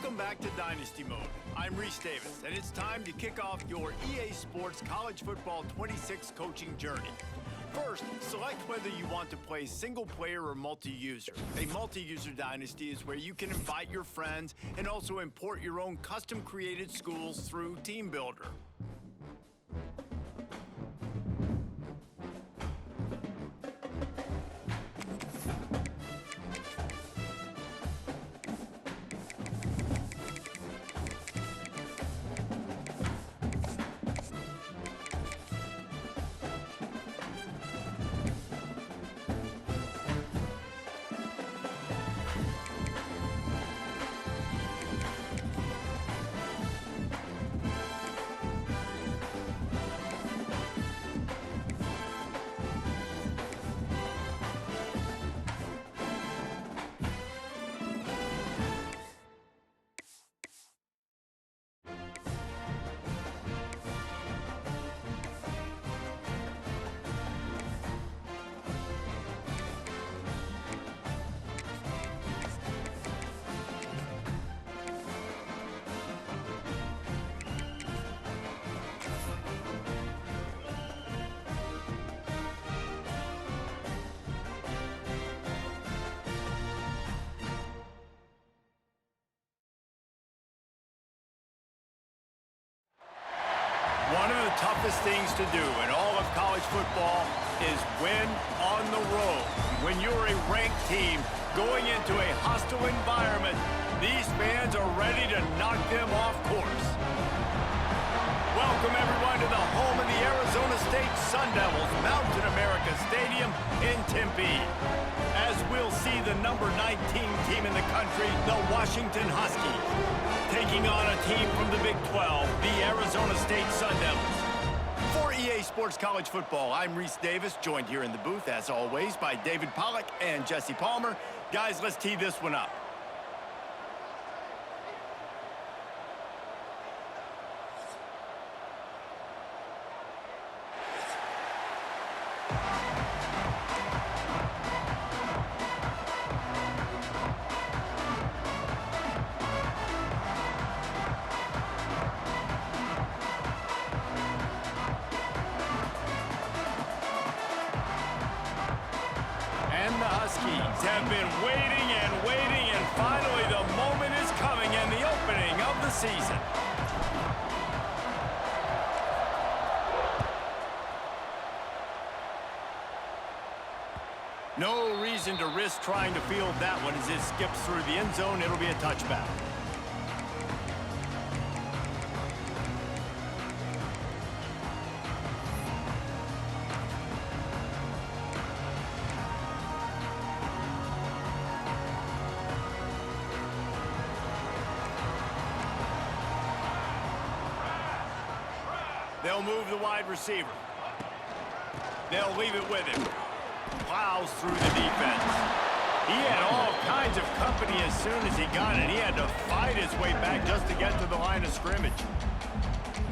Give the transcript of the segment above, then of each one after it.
Welcome back to Dynasty Mode. I'm Reese Davis, and it's time to kick off your EA Sports College Football 26 coaching journey. First, select whether you want to play single-player or multi-user. A multi-user dynasty is where you can invite your friends and also import your own custom-created schools through Team Builder. One of the toughest things to do in all of college football is win on the road. When you're a ranked team going into a hostile environment, these fans are ready to knock them off course. Welcome, everyone, to the home of the Arizona State Sun Devils, Mountain America Stadium in Tempe. As we'll see the number 19 team in the country, the Washington Huskies, taking on a team from the Big 12, the Arizona State Sun Devils. For EA Sports College Football, I'm Reese Davis, joined here in the booth, as always, by David Pollack and Jesse Palmer. Guys, let's tee this one up. Have been waiting and finally the moment is coming and the opening of the season. No reason to risk trying to field that one as it skips through the end zone. It'll be a touchback. They'll move the wide receiver. They'll leave it with him. Plows through the defense. He had all kinds of company as soon as he got it. He had to fight his way back just to get to the line of scrimmage.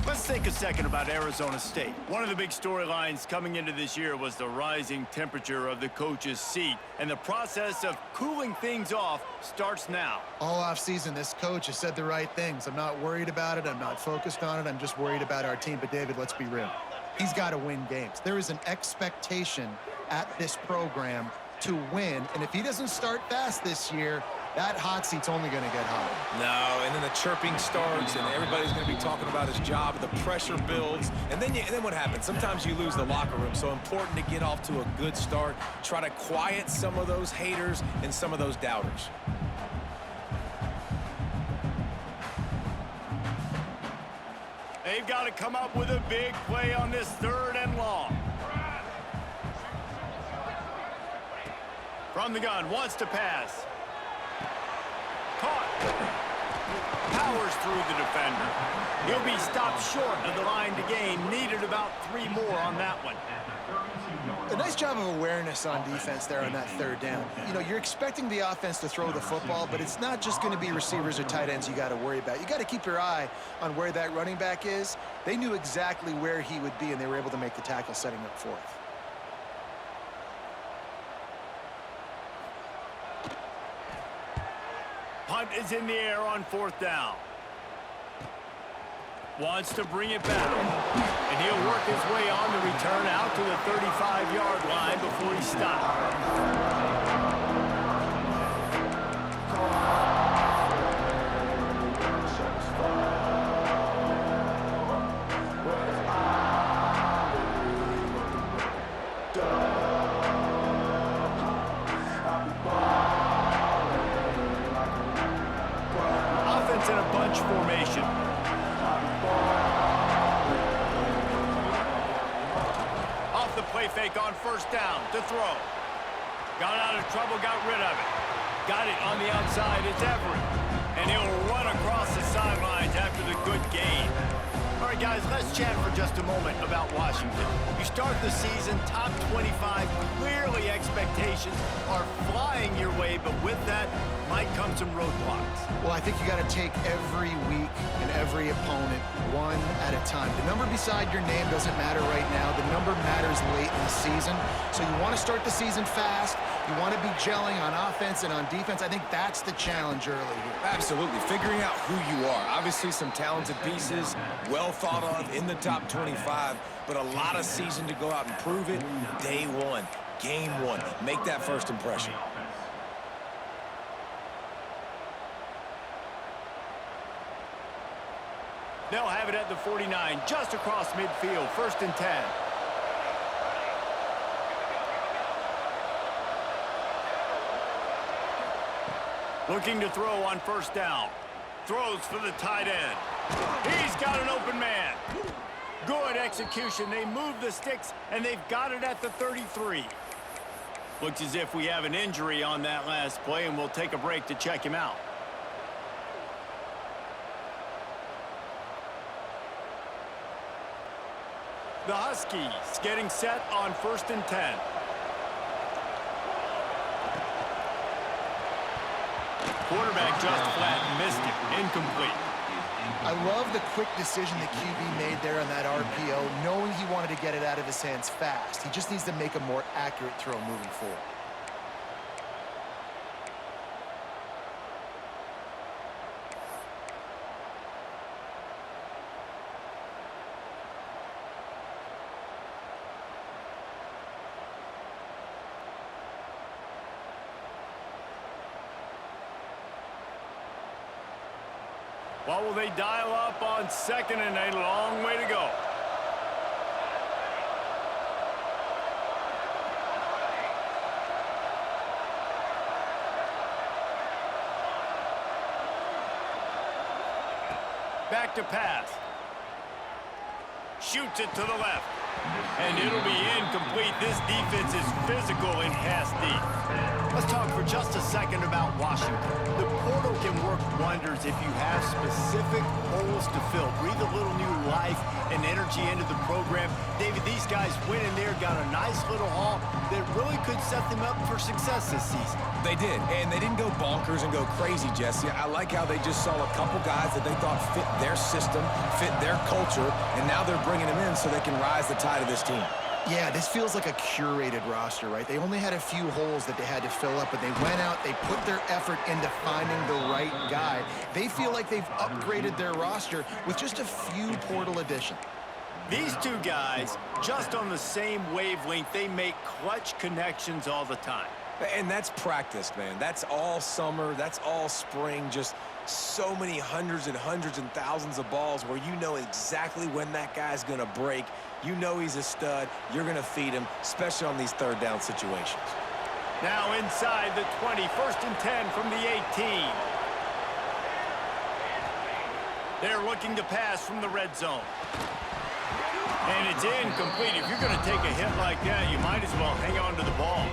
Let's think a second about Arizona State. One of the big storylines coming into this year was the rising temperature of the coach's seat, and the process of cooling things off starts now. All offseason, this coach has said the right things. I'm not worried about it. I'm not focused on it. I'm just worried about our team. But, David, let's be real. He's got to win games. There is an expectation at this program to win, and if he doesn't start fast this year, that hot seat's only going to get hotter. No, and then the chirping starts, and everybody's going to be talking about his job. The pressure builds, and then what happens? Sometimes you lose the locker room. So important to get off to a good start. Try to quiet some of those haters and some of those doubters. They've got to come up with a big play on this 3rd and long. From the gun, wants to pass. Caught. Powers through the defender. He'll be stopped short of the line to gain. Needed about 3 more on that one. A nice job of awareness on defense there on that 3rd down. You know, you're expecting the offense to throw the football, but it's not just going to be receivers or tight ends you got to worry about. You got to keep your eye on where that running back is. They knew exactly where he would be, and they were able to make the tackle setting up 4th. Punt is in the air on 4th down. Wants to bring it back. And he'll work his way on the return out to the 35-yard line before he stops. Offense in a bunch formation. Off the play fake on 1st down to throw. Got out of trouble, got rid of it. Got it on the outside, it's Everett. And he'll run across the sidelines after the good gain. All right, guys, let's chat for just a moment about Washington. You start the season top 25. Clearly expectations are flying your way, but with that might come some roadblocks. Well, I think you got to take every week and every opponent one at a time. The number beside your name doesn't matter right now. The number matters late in the season. So you want to start the season fast. You want to be gelling on offense and on defense. I think that's the challenge early here. Absolutely. Figuring out who you are. Obviously, some talented pieces, well thought of in the top 25, but a lot of season to go out and prove it. Day one, game one. Make that first impression. They'll have it at the 49, just across midfield, 1st and 10. Looking to throw on 1st down. Throws for the tight end. He's got an open man. Good execution. They move the sticks, and they've got it at the 33. Looks as if we have an injury on that last play, and we'll take a break to check him out. The Huskies getting set on 1st and 10. Quarterback just flat missed it. Incomplete. I love the quick decision the QB made there on that RPO, knowing he wanted to get it out of his hands fast. He just needs to make a more accurate throw moving forward. What will they dial up on 2nd and 8? A long way to go. Back to pass. Shoots it to the left. And it'll be incomplete. This defense is physical in pass deep. Let's talk for just a second about Washington. The portal can work wonders if you have specific holes to fill. Breathe a little new life and energy into the program. David, these guys went in there, got a nice little haul that really could set them up for success this season. They did, and they didn't go bonkers and go crazy, Jesse. I like how they just saw a couple guys that they thought fit their system, fit their culture, and now they're bringing them in so they can rise the tide of this team. Yeah, this feels like a curated roster, right? They only had a few holes that they had to fill up, but they went out, they put their effort into finding the right guy. They feel like they've upgraded their roster with just a few portal additions. These two guys, just on the same wavelength, they make clutch connections all the time. And that's practice, man. That's all summer. That's all spring. Just so many hundreds and thousands of balls where you know exactly when that guy's going to break. You know he's a stud. You're going to feed him, especially on these third down situations. Now inside the 20, 1st and 10 from the 18. They're looking to pass from the red zone. And it's incomplete. If you're going to take a hit like that, you might as well hang on to the ball.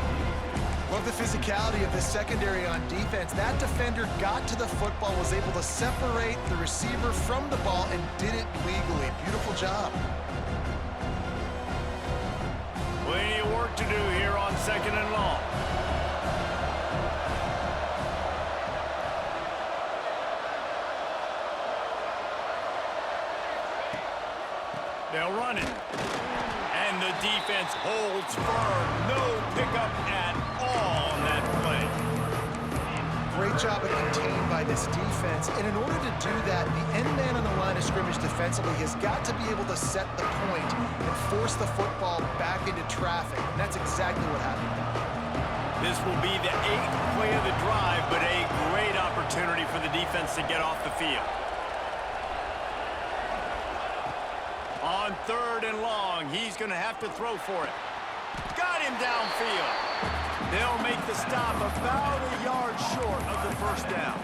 Love the physicality of the secondary on defense. That defender got to the football, was able to separate the receiver from the ball, and did it legally. Beautiful job. Plenty of work to do here on 2nd and long. They'll run it. And the defense holds firm. No pickup at all on that play. great job of contained by this defense. And in order to do that, the end man on the line of scrimmage defensively has got to be able to set the point and force the football back into traffic. And that's exactly what happened. This will be the 8th play of the drive, but a great opportunity for the defense to get off the field. On 3rd and long, he's going to have to throw for it. Got him downfield. They'll make the stop about a yard short of the first down.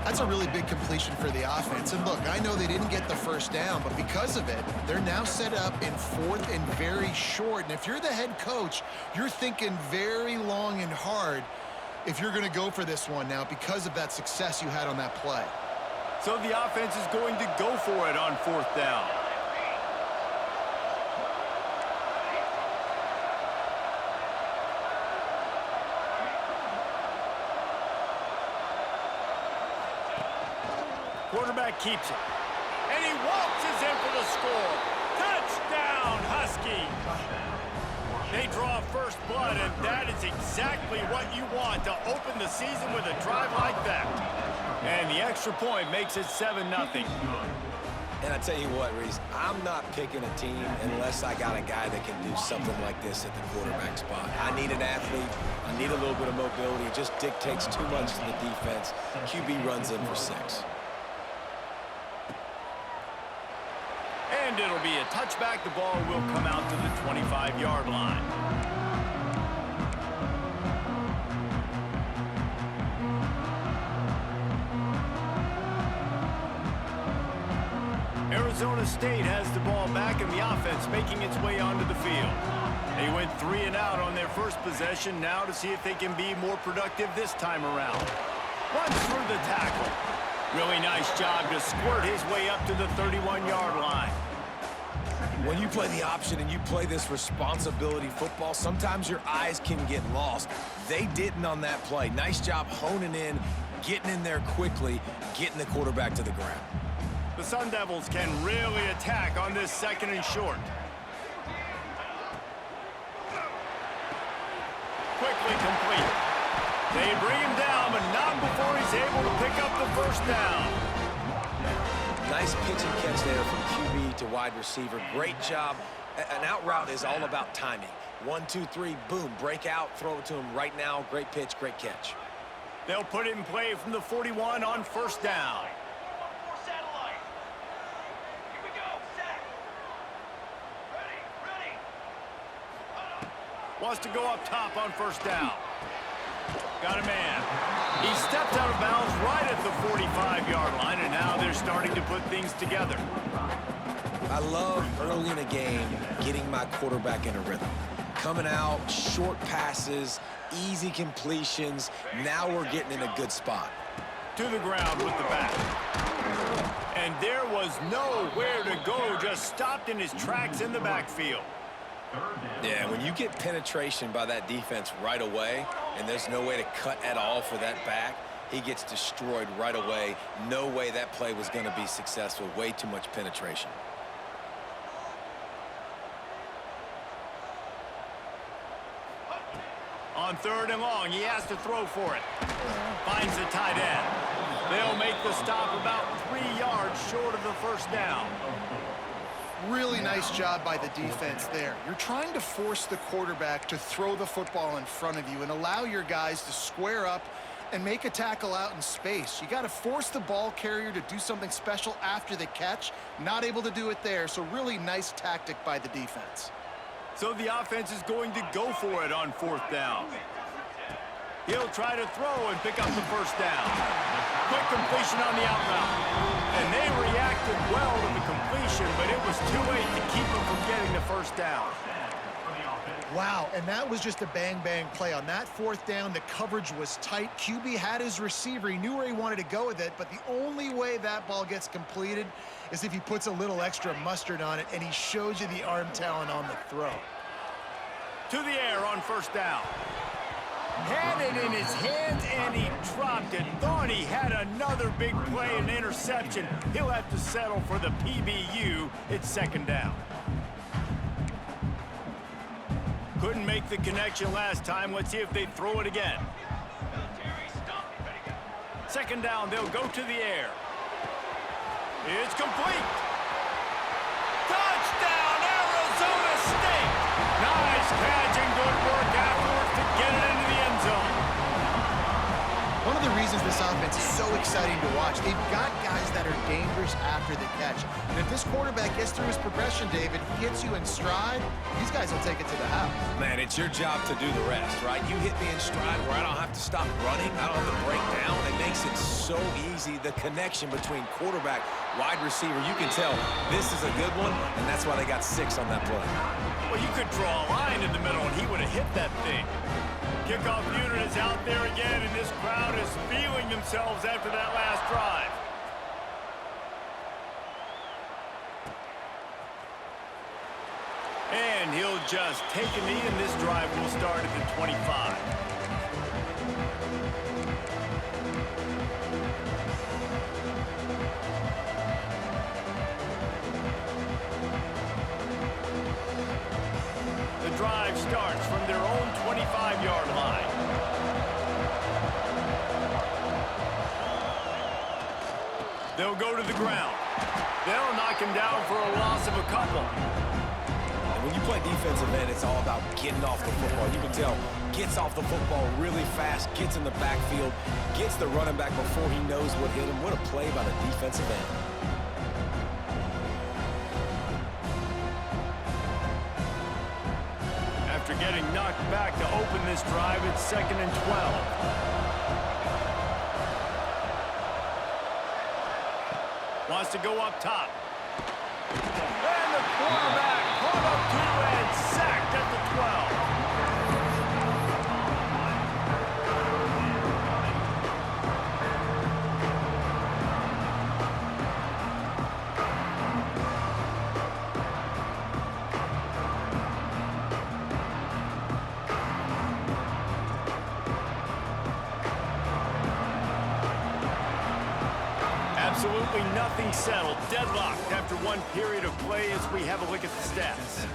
That's a really big completion for the offense. And look, I know they didn't get the first down, but because of it, they're now set up in 4th and very short. And if you're the head coach, you're thinking very long and hard if you're going to go for this one now because of that success you had on that play. So the offense is going to go for it on 4th down. Quarterback keeps it. And he waltzes in for the score. Touchdown, Husky. They draw first blood, and that is exactly what you want to open the season with a drive like that. And the extra point makes it 7-0. And I tell you what, Reese, I'm not picking a team unless I got a guy that can do something like this at the quarterback spot. I need an athlete. I need a little bit of mobility. It just dictates too much to the defense. QB runs in for 6. And it'll be a touchback. The ball will come out to the 25-yard line. Arizona State has the ball back in the offense, making its way onto the field. They went 3 and out on their first possession, now to see if they can be more productive this time around. Runs through the tackle. Really nice job to squirt his way up to the 31-yard line. When you play the option and you play this responsibility football, sometimes your eyes can get lost. They didn't on that play. Nice job honing in, getting in there quickly, getting the quarterback to the ground. The Sun Devils can really attack on this 2nd and short. Quickly complete. They bring him down, but not before he's able to pick up the first down. Nice pitch and catch there from QB to wide receiver. Great job. An out route is all about timing. 1, 2, 3, boom, break out, throw it to him right now. Great pitch, great catch. They'll put it in play from the 41 on 1st down. Wants to go up top on 1st down. Got a man. He stepped out of bounds right at the 45-yard line, and now they're starting to put things together. I love early in a game getting my quarterback in a rhythm. Coming out, short passes, easy completions. Now we're getting in a good spot. To the ground with the back. And there was nowhere to go, just stopped in his tracks in the backfield. Yeah, when you get penetration by that defense right away, and there's no way to cut at all for that back, he gets destroyed right away. No way that play was going to be successful. Way too much penetration. On 3rd and long, he has to throw for it. Finds the tight end. They'll make the stop about 3 yards short of the first down. Really nice job by the defense there. You're trying to force the quarterback to throw the football in front of you and allow your guys to square up and make a tackle out in space. You got to force the ball carrier to do something special after the catch. Not able to do it there, so really nice tactic by the defense. So the offense is going to go for it on 4th down. He'll try to throw and pick up the first down. Quick completion on the out route. And they reacted well to the completion, but it was too late to keep him from getting the first down. Wow, and that was just a bang-bang play. On that 4th down, the coverage was tight. QB had his receiver. He knew where he wanted to go with it, but the only way that ball gets completed is if he puts a little extra mustard on it, and he shows you the arm talent on the throw. To the air on 1st down. Had it in his hands, and he dropped it. Thought he had another big play and interception. He'll have to settle for the PBU. It's 2nd down. Couldn't make the connection last time. Let's see if they throw it again. second down, they'll go to the air. It's complete. Touchdown, Arizona State. Nice catch and good work afterwards to get it into the end zone. One of the reasons this offense is so exciting to watch, they've got guys that are dangerous after the catch. And if this quarterback gets through his progression, David, hits you in stride, these guys will take it to the house. Man, it's your job to do the rest, right? You hit me in stride where I don't have to stop running. I don't have to break down. It makes it so easy. The connection between quarterback, wide receiver, you can tell this is a good one, and that's why they got 6 on that play. Well, you could draw a line in the middle, and he would have hit that thing. Kickoff unit is out there again, and this crowd is feeling themselves after that last drive. And he'll just take a knee, and this drive will start at the 25. The drive starts from their own 25-yard line. They'll go to the ground. They'll knock him down for a loss of a couple. And when you play defensive end, it's all about getting off the football. You can tell, gets off the football really fast, gets in the backfield, gets the running back before he knows what hit him. What a play by the defensive end. After getting knocked back to open this drive, it's 2nd and 12. Wants to go up top. And the quarterback caught up to and sacked at the 12. Absolutely nothing settled. Deadlocked after one period of play as we have a look at the stats.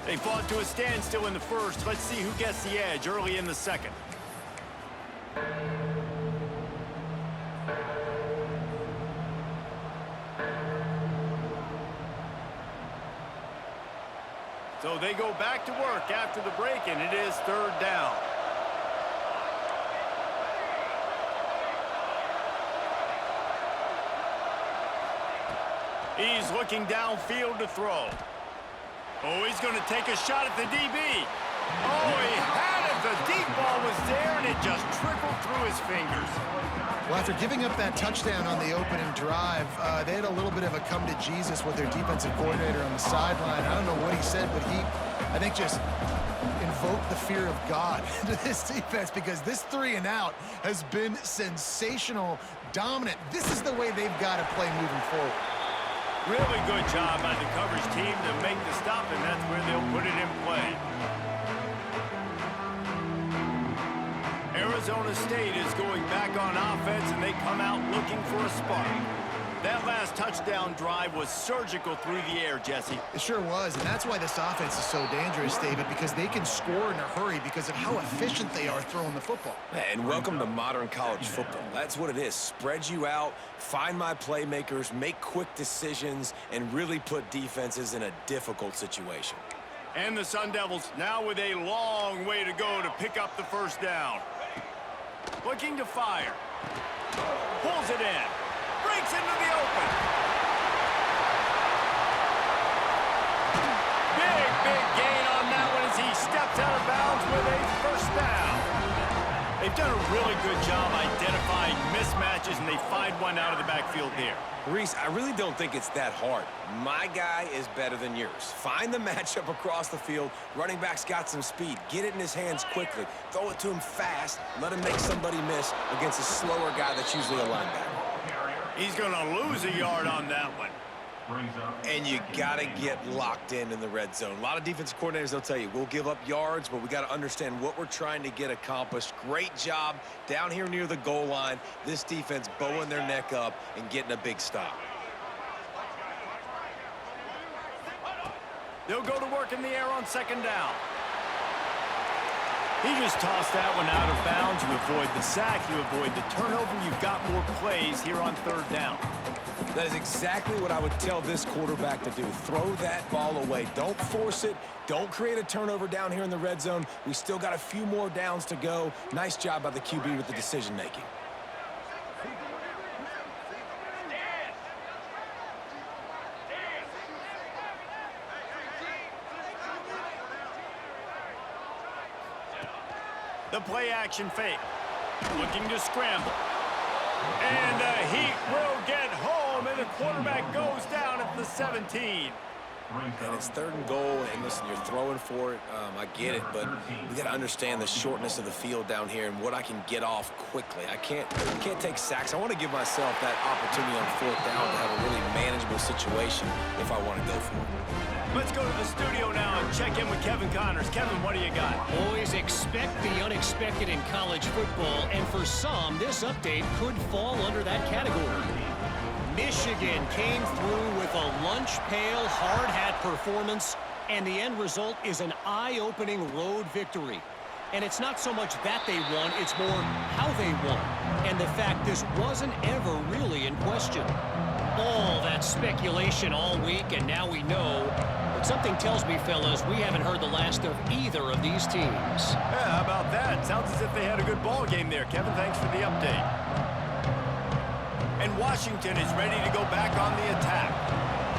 They fought to a standstill in the first. Let's see who gets the edge early in the second. So they go back to work after the break, and it is 3rd down. He's looking downfield to throw. Oh, he's going to take a shot at the DB. Oh, he had it. The deep ball was there, and it just trickled through his fingers. Well, after giving up that touchdown on the opening drive, they had a little bit of a come to Jesus with their defensive coordinator on the sideline. I don't know what he said, but he, I think, just invoked the fear of God into this defense, because this 3 and out has been sensational, dominant. This is the way they've got to play moving forward. Really good job by the coverage team to make the stop, and that's where they'll put it in play. Arizona State is going back on offense, and they come out looking for a spark. That last touchdown drive was surgical through the air, Jesse. It sure was, and that's why this offense is so dangerous, David, because they can score in a hurry because of how efficient they are throwing the football. And welcome to modern college football. That's what it is. Spread you out, find my playmakers, make quick decisions, and really put defenses in a difficult situation. And the Sun Devils now with a long way to go to pick up the first down. Looking to fire. Pulls it in. Breaks into the open. Big gain on that one as he steps out of bounds with a first down. They've done a really good job identifying mismatches, and they find one out of the backfield there. Reese, I really don't think it's that hard. My guy is better than yours. Find the matchup across the field. Running back's got some speed. Get it in his hands quickly. Throw it to him fast. Let him make somebody miss against a slower guy that's usually a linebacker. He's going to lose a yard on that one. And you got to get locked in the red zone. A lot of defensive coordinators, they'll tell you, we'll give up yards, but we got to understand what we're trying to get accomplished. Great job down here near the goal line. This defense bowing their neck up and getting a big stop. They'll go to work in the air on 2nd down. He just tossed that one out of bounds. You avoid the sack, you avoid the turnover. You've got more plays here on third down. That is exactly what I would tell this quarterback to do. Throw that ball away. Don't force it. Don't create a turnover down here in the red zone. We still got a few more downs to go. Nice job by the QB with the decision-making. The play action fake. Looking to scramble. And the Heat will get home, and the quarterback goes down at the 17. And it's 3rd and goal, and listen, you're throwing for it. I get it, but we got to understand the shortness of the field down here and what I can get off quickly. I can't take sacks. I want to give myself that opportunity on 4th down to have a really manageable situation if I want to go for it. Let's go to the studio now and check in with Kevin Connors. Kevin, what do you got? Always expect the unexpected in college football, and for some, this update could fall under that category. Michigan came through with a lunch pail hard hat performance, and the end result is an eye-opening road victory. And it's not so much that they won, it's more how they won, and the fact this wasn't ever really in question. All that speculation all week, and now we know. But something tells me, fellas, we haven't heard the last of either of these teams. Yeah, how about that? Sounds as if they had a good ball game there. Kevin, thanks for the update. And Washington is ready to go back on the attack.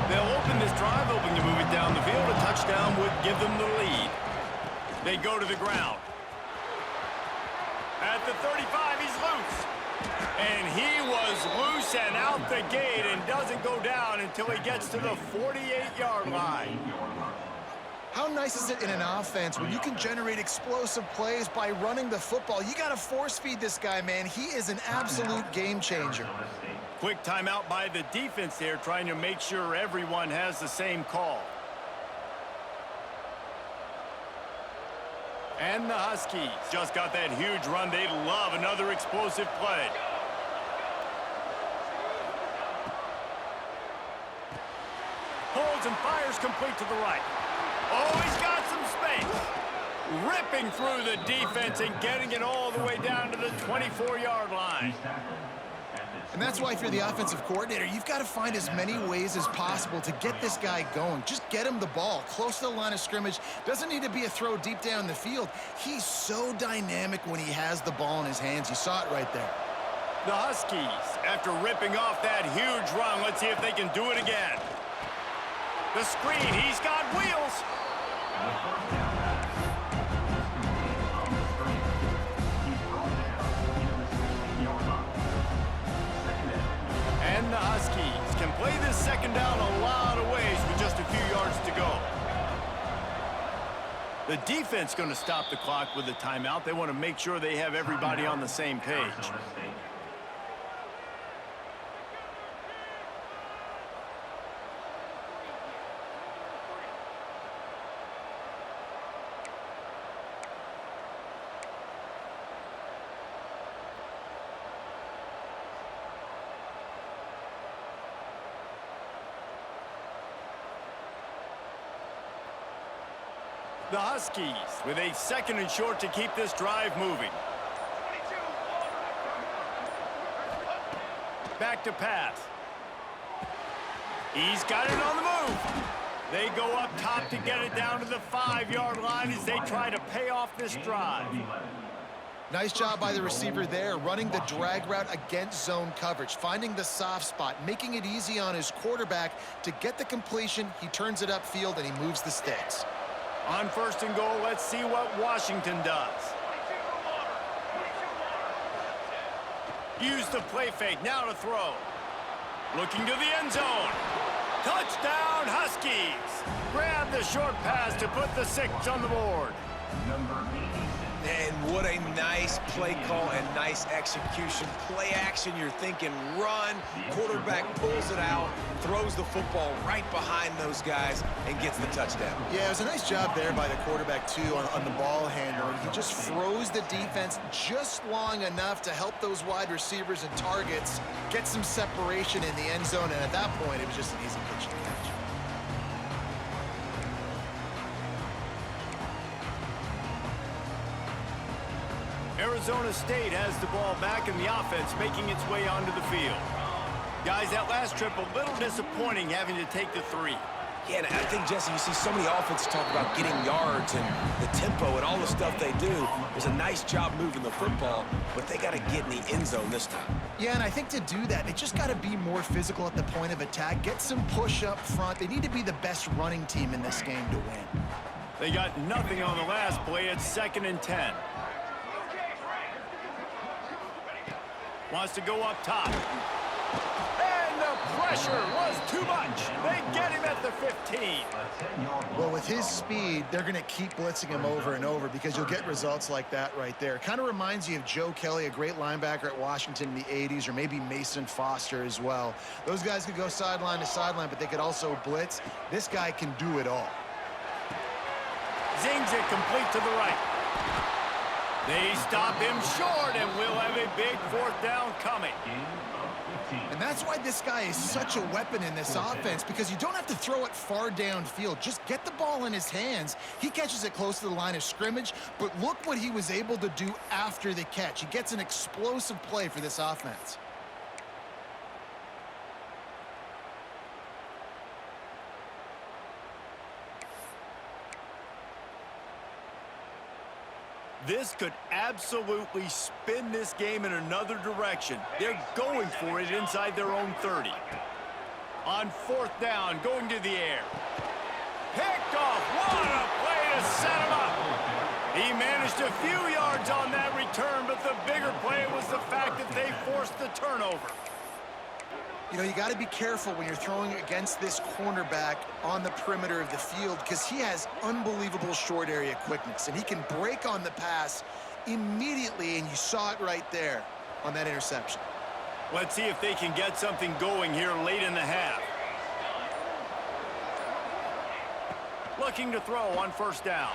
They'll open this drive, hoping to move it down the field. A touchdown would give them the lead. They go to the ground. At the 35, he's loose. And he was loose and out the gate and doesn't go down until he gets to the 48-yard line. How nice is it in an offense when you can generate explosive plays by running the football? You got to force feed this guy, man. He is an absolute game changer. Quick timeout by the defense there, trying to make sure everyone has the same call. And the Huskies just got that huge run. They love another explosive play. Holds and fires complete to the right. Oh, he's got some space. Ripping through the defense and getting it all the way down to the 24-yard line. And that's why if you're the offensive coordinator, you've got to find as many ways as possible to get this guy going. Just get him the ball close to the line of scrimmage. Doesn't need to be a throw deep down the field. He's so dynamic when he has the ball in his hands. You saw it right there. The Huskies, after ripping off that huge run, let's see if they can do it again. The screen, he's got wheels. And the Huskies can play this second down a lot of ways with just a few yards to go. The defense going to stop the clock with a timeout. They want to make sure they have everybody on the same page. The Huskies with a 2nd and short to keep this drive moving. Back to pass. He's got it on the move. They go up top to get it down to the 5-yard line as they try to pay off this drive. Nice job by the receiver there, running the drag route against zone coverage, finding the soft spot, making it easy on his quarterback to get the completion. He turns it upfield and he moves the sticks. On 1st and goal, let's see what Washington does. Use the play fake, now to throw. Looking to the end zone. Touchdown, Huskies! Grab the short pass to put the 6 on the board. And what a nice play call and nice execution. Play action, you're thinking run. Quarterback pulls it out, throws the football right behind those guys, and gets the touchdown. Yeah, it was a nice job there by the quarterback, too, on the ball handling. He just froze the defense just long enough to help those wide receivers and targets get some separation in the end zone, and at that point, it was just an easy pitch and catch. Arizona State has the ball back in the offense, making its way onto the field. Guys, that last trip a little disappointing having to take the 3. Yeah, and I think, Jesse, you see so many offenses talk about getting yards and the tempo and all the stuff they do. There's a nice job moving the football, but they got to get in the end zone this time. Yeah, and I think to do that, they just got to be more physical at the point of attack, get some push up front. They need to be the best running team in this game to win. They got nothing on the last play. It's 2nd and 10. Wants to go up top. And the pressure was too much. They get him at the 15. Well, with his speed, they're going to keep blitzing him over and over because you'll get results like that right there. Kind of reminds you of Joe Kelly, a great linebacker at Washington in the 80s, or maybe Mason Foster as well. Those guys could go sideline to sideline, but they could also blitz. This guy can do it all. Zings it complete to the right. They stop him short, and we'll have a big 4th down coming. And that's why this guy is such a weapon in this offense, because you don't have to throw it far downfield. Just get the ball in his hands. He catches it close to the line of scrimmage, but look what he was able to do after the catch. He gets an explosive play for this offense. This could absolutely spin this game in another direction. They're going for it inside their own 30. On 4th down, going to the air. Picked off. What a play to set him up. He managed a few yards on that return, but the bigger play was the fact that they forced the turnover. You know, you got to be careful when you're throwing against this cornerback on the perimeter of the field, because he has unbelievable short area quickness, and he can break on the pass immediately, and you saw it right there on that interception. Let's see if they can get something going here late in the half. Looking to throw on 1st down.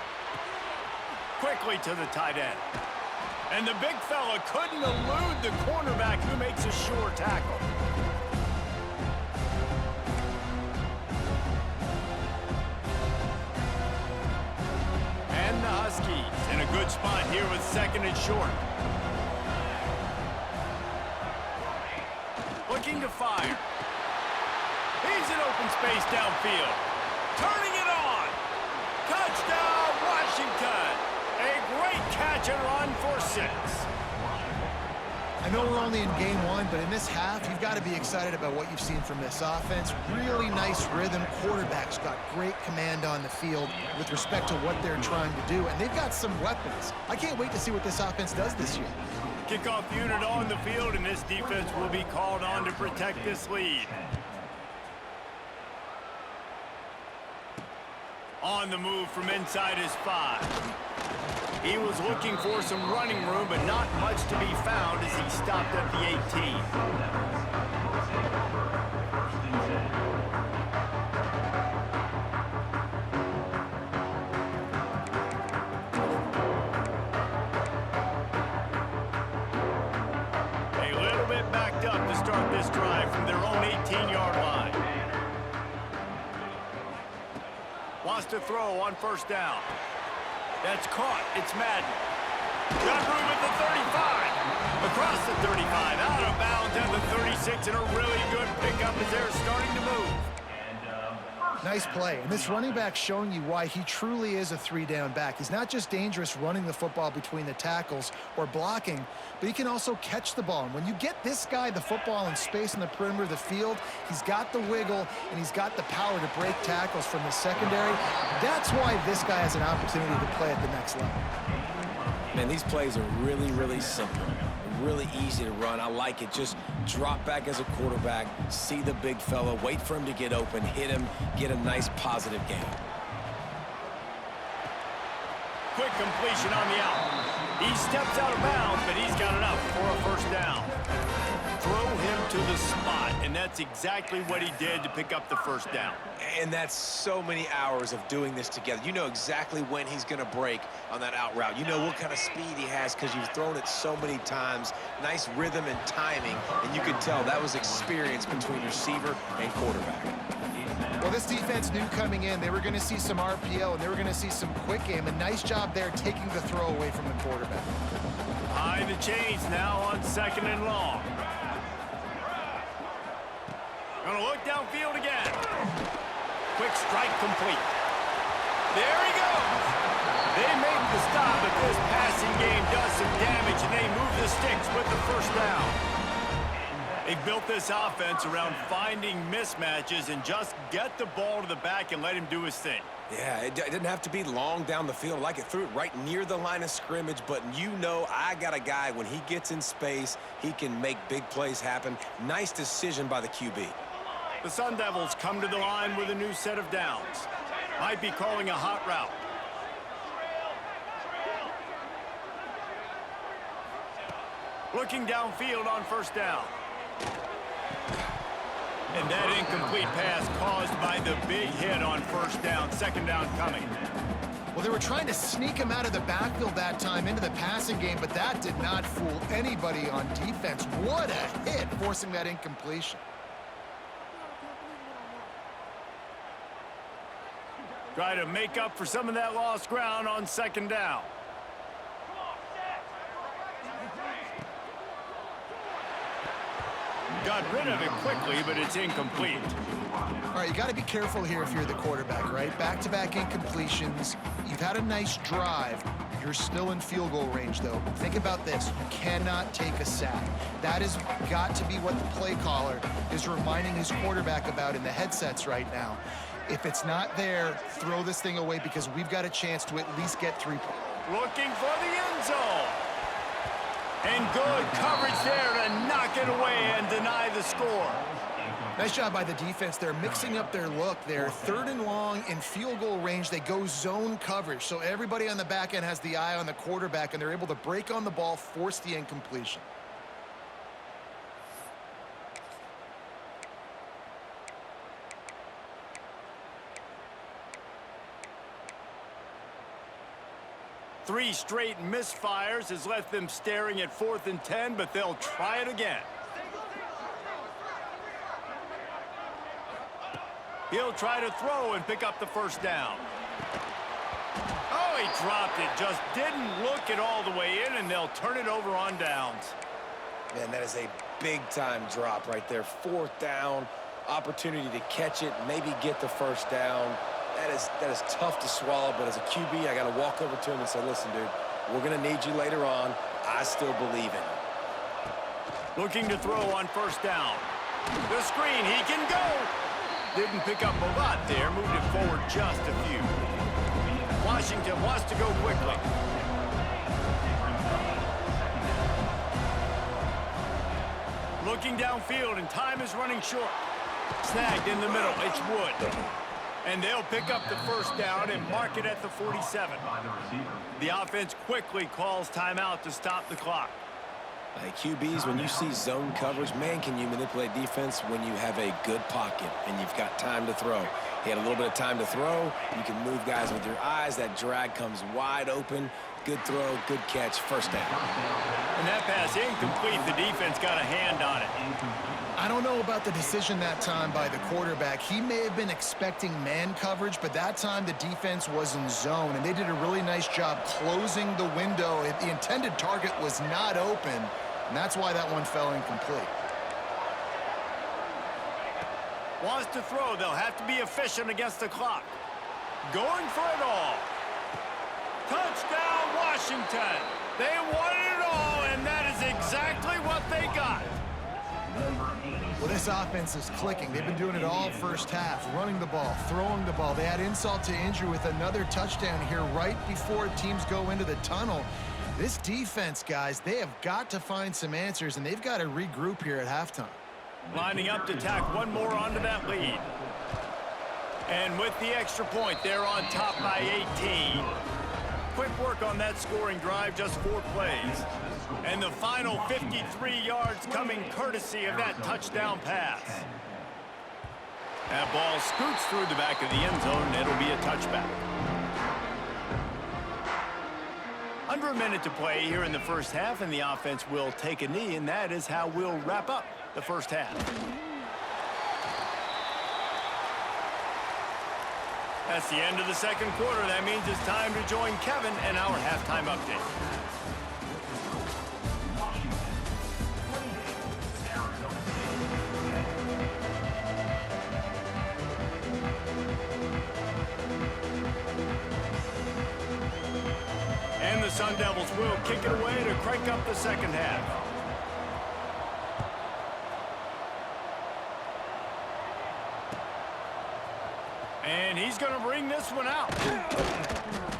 Quickly to the tight end. And the big fella couldn't elude the cornerback, who makes a sure tackle. And the Huskies in a good spot here with 2nd and short. Looking to fire. He's in open space downfield. Turning it on. Touchdown, Washington. A great catch and run for 6. I know we're only in game 1, but in this half, you've got to be excited about what you've seen from this offense. Really nice rhythm. Quarterback's got great command on the field with respect to what they're trying to do, and they've got some weapons. I can't wait to see what this offense does this year. Kickoff unit on the field, and this defense will be called on to protect this lead. On the move from inside his 5. He was looking for some running room, but not much to be found as he stopped at the 18. A little bit backed up to start this drive from their own 18-yard line. Wants to throw on 1st down. That's caught. It's Madden. Got room at the 35. Across the 35. Out of bounds at the 36. And a really good pickup as they're starting to move. Nice play. And this running back showing you why he truly is a 3-down back. He's not just dangerous running the football between the tackles or blocking, but he can also catch the ball. And when you get this guy the football in space in the perimeter of the field, he's got the wiggle and he's got the power to break tackles from the secondary. That's why this guy has an opportunity to play at the next level. Man, these plays are really, really simple. Really easy to run. I like it. Just drop back as a quarterback, see the big fella, wait for him to get open, hit him, get a nice positive gain. Quick completion on the out. He steps out of bounds, but he's got enough for a 1st down. Throw him to the spot, and that's exactly what he did to pick up the 1st down. And that's so many hours of doing this together. You know exactly when he's going to break on that out route. You know what kind of speed he has because you've thrown it so many times. Nice rhythm and timing, and you can tell that was experience between receiver and quarterback. Well, this defense knew coming in they were going to see some RPO and they were going to see some quick game. A nice job there taking the throw away from the quarterback. Behind the chains now on 2nd and long. Gonna look downfield again. Quick strike complete. There he goes. They make the stop, but this passing game does some damage, and they move the sticks with the first down. They've built this offense around finding mismatches and just get the ball to the back and let him do his thing. Yeah, it didn't have to be long down the field. Like it threw it right near the line of scrimmage, but you know I got a guy, when he gets in space, he can make big plays happen. Nice decision by the QB. The Sun Devils come to the line with a new set of downs. Might be calling a hot route. Looking downfield on first down. And that incomplete pass caused by the big hit on first down. 2nd down coming. Well, they were trying to sneak him out of the backfield that time into the passing game, but that did not fool anybody on defense. What a hit, forcing that incompletion. Try to make up for some of that lost ground on 2nd down. Got rid of it quickly, but it's incomplete. All right, you got to be careful here if you're the quarterback, right? Back-to-back incompletions. You've had a nice drive. You're still in field goal range, though. Think about this. You cannot take a sack. That has got to be what the play caller is reminding his quarterback about in the headsets right now. If it's not there, throw this thing away because we've got a chance to at least get 3 points. Looking for the end zone. And good coverage there to knock it away and deny the score. Nice job by the defense. They're mixing up their look. They're 3rd and long in field goal range. They go zone coverage. So everybody on the back end has the eye on the quarterback, and they're able to break on the ball, force the incompletion. Three straight misfires has left them staring at 4th and 10, but they'll try it again. He'll try to throw and pick up the first down. Oh, he dropped it. Just didn't look it all the way in, and they'll turn it over on downs. Man, that is a big-time drop right there. 4th down, opportunity to catch it, maybe get the first down. That is tough to swallow, but as a QB, I got to walk over to him and say, listen, dude, we're going to need you later on. I still believe in you. Looking to throw on first down. The screen, he can go. Didn't pick up a lot there, moved it forward just a few. Washington wants to go quickly. Looking downfield, and time is running short. Snagged in the middle, it's Wood. And they'll pick up the first down and mark it at the 47. The offense quickly calls timeout to stop the clock. QBs, when you see zone coverage, man, can you manipulate defense when you have a good pocket and you've got time to throw. He had a little bit of time to throw. You can move guys with your eyes. That drag comes wide open. Good throw, good catch, first down. And that pass incomplete. The defense got a hand on it. I don't know about the decision that time by the quarterback. He may have been expecting man coverage, but that time the defense was in zone, and they did a really nice job closing the window. The intended target was not open, and that's why that one fell incomplete. Wants to throw. They'll have to be efficient against the clock. Going for it all. Touchdown, Washington. They wanted it all, and that is exactly what they got. Well, this offense is clicking. They've been doing it all first half, running the ball, throwing the ball. They had insult to injury with another touchdown here right before teams go into the tunnel. This defense, guys, they have got to find some answers, and they've got to regroup here at halftime. Lining up to tack one more onto that lead. And with the extra point, they're on top by 18. Quick work on that scoring drive, just 4 plays. And the final 53 yards coming courtesy of that touchdown pass. That ball scoots through the back of the end zone, and it'll be a touchback. Under a minute to play here in the first half, and the offense will take a knee, and that is how we'll wrap up the first half. That's the end of the second quarter. That means it's time to join Kevin and our halftime update. Sun Devils will kick it away to crank up the second half. And he's going to bring this one out.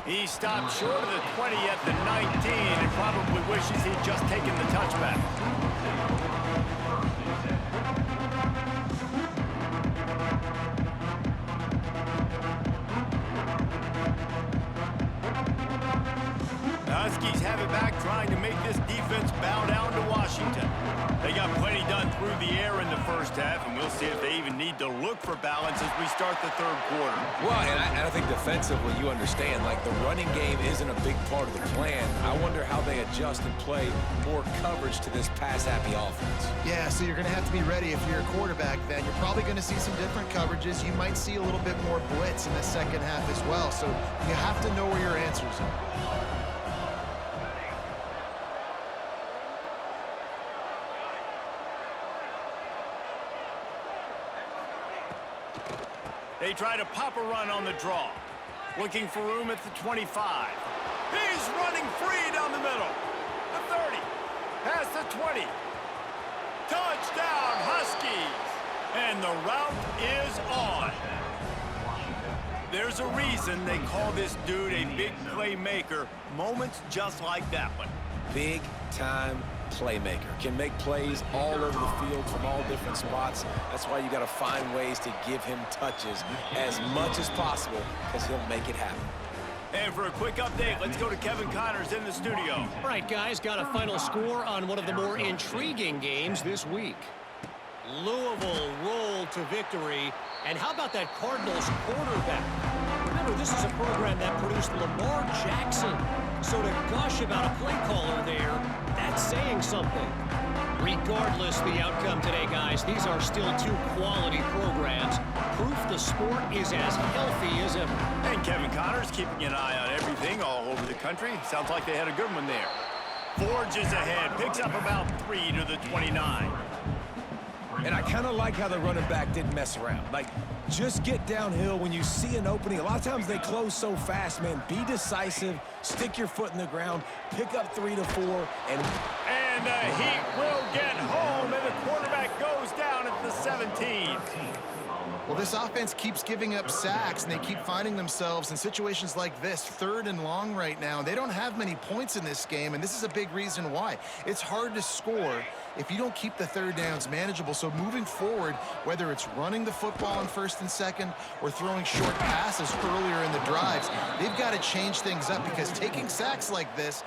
He stopped short of the 20 at the 19 and probably wishes he'd just taken the touchback. The Huskies have it back, trying to make this defense bow down to Washington. They got plenty done through the air in the first half, and we'll see if they even need to look for balance as we start the third quarter. Well, and I think defensively, you understand, like the running game isn't a big part of the plan. I wonder how they adjust and play more coverage to this pass-happy offense. Yeah, so you're going to have to be ready if you're a quarterback then. You're probably going to see some different coverages. You might see a little bit more blitz in the second half as well. So you have to know where your answers are. They try to pop a run on the draw. Looking for room at the 25. He's running free down the middle. The 30. Past the 20. Touchdown, Huskies. And the route is on. There's a reason they call this dude a big playmaker. Moments just like that one. Big-time playmaker. Can make plays all over the field from all different spots. That's why you got to find ways to give him touches as much as possible, because he'll make it happen. And for a quick update, let's go to Kevin Connors in the studio. All right, guys, got a final score on one of the more intriguing games this week. Louisville rolled to victory. And how about that Cardinals quarterback? Remember, this is a program that produced Lamar Jackson. So to gush about a play caller there, that's saying something. Regardless the outcome today, guys, these are still two quality programs. Proof the sport is as healthy as ever. And Kevin Connors keeping an eye on everything all over the country. Sounds like they had a good one there. Forges ahead, picks up about 3 to the 29. And I kind of like how the running back didn't mess around. Like, just get downhill when you see an opening. A lot of times they close so fast, man. Be decisive, stick your foot in the ground, pick up 3 to 4, and the Heat will get home, and the quarterback goes down at the 17. Well, this offense keeps giving up sacks, and they keep finding themselves in situations like this, 3rd and long right now. They don't have many points in this game, and this is a big reason why. It's hard to score if you don't keep the third downs manageable. So moving forward, whether it's running the football on 1st and 2nd or throwing short passes earlier in the drives, they've got to change things up, because taking sacks like this